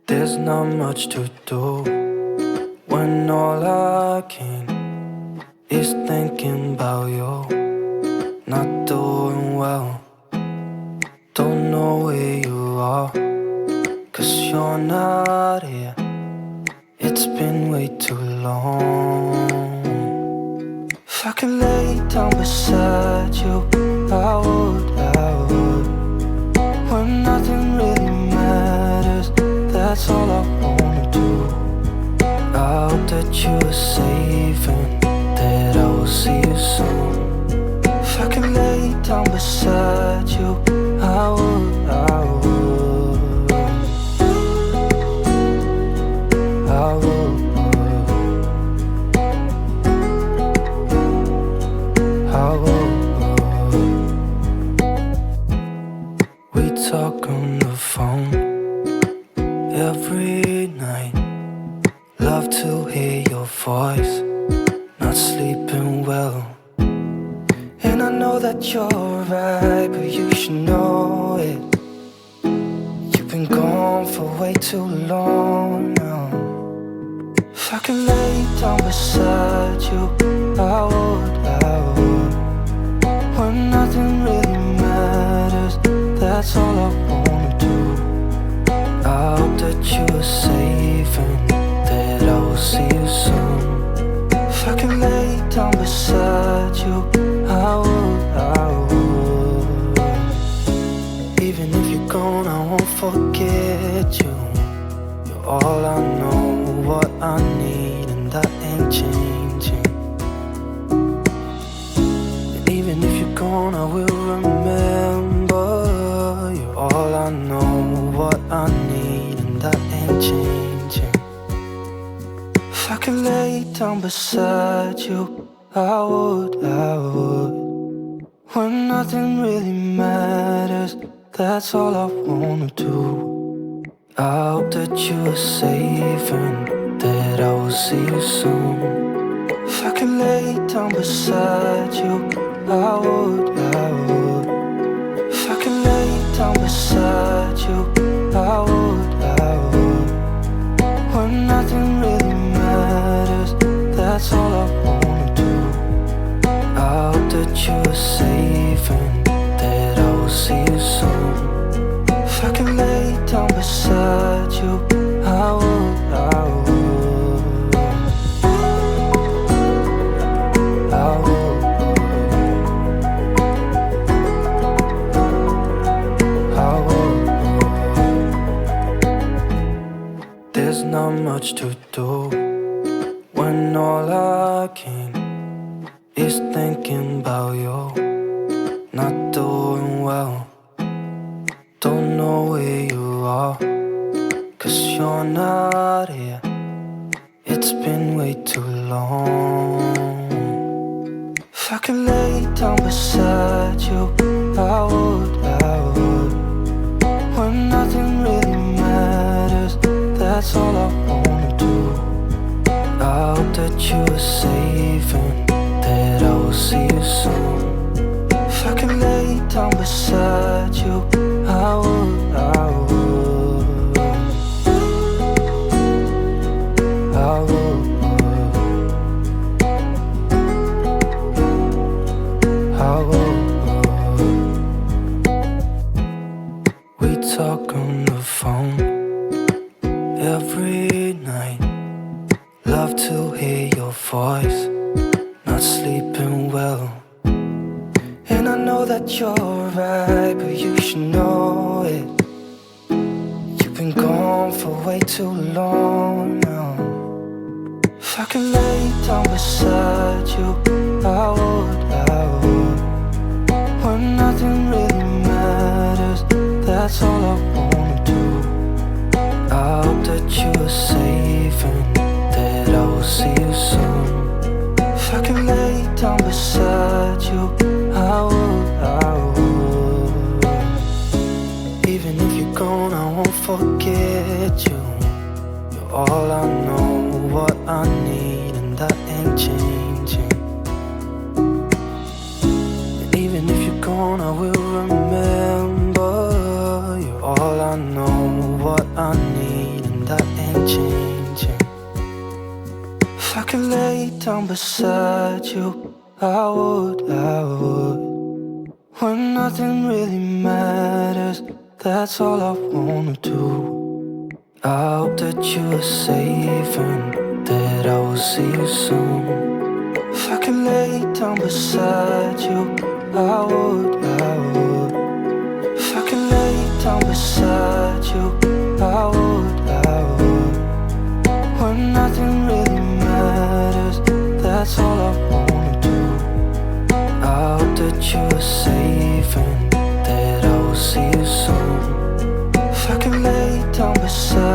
There's not much to do when all I can is thinking about you. Not doing well, don't know where you are, 'cause you're not here. It's been way too long. If I could lay down beside you, I would, when nothing really matters, that's all I wanna do. I hope that you are safe and that I will see you soon. If I could lay down beside you, I would, I would, I would, I would. We talk on the phone every night. Love to hear your voice, not sleeping well. And I know that you're right, but you should know it. You've been gone for way too long now. If I could lay down beside you, I would, when nothing really matters, that's all I wanna do. I hope that you are safe and that I will see you soon. If I could lay down beside you, I would, I would. Even if you're gone, I won't forget you. You're all I know, what I need, and that ain't changing. And even if you're gone, I will remember. You're all I know, what I need, and that ain't changing. If I could lay down beside you, I would, when nothing really matters, that's all I wanna do. I hope that you are safe and that I will see you soon. If I could lay down beside you, I would, if I could lay down beside you, I would, when nothing really matters, that's all I wanna do. I hope that you are safe and that I will see you soon. If I could lay down beside you, I would, I would, I would, I would. There's not much to do when all I can is thinking about you. Not doing well, don't know where you are, 'cause you're not here. It's been way too long. If I could lay down beside you, I would, when nothing really matters, that's all I wanna do. I hope that you are safe and that I will see you soon. If I could lay down beside you, I would, I would, I would, I would. We talk on the phone every night. Love to hear your voice, not sleeping well. And I know that you're right, but you should know it. You've been gone for way too long now. If I could lay down beside you, I would, when nothing really matters, that's all I wanna do. I hope that you are safe and that I will see you soon. If I could lay down beside you, I would, I would. Even if you're gone, I won't forget you. You're all I know, what I need, and that ain't changing. And even if you're gone, I will remember. You're all I know, what I need, and down beside you, I would. When nothing really matters, that's all I wanna do. I hope that you are safe and that I will see you soon. If I could lay down beside you, I would. If I could lay down beside you, I would. When nothing really matters, that's all I wanna do. I hope that you are safe and that I will see you soon. If I could lay down beside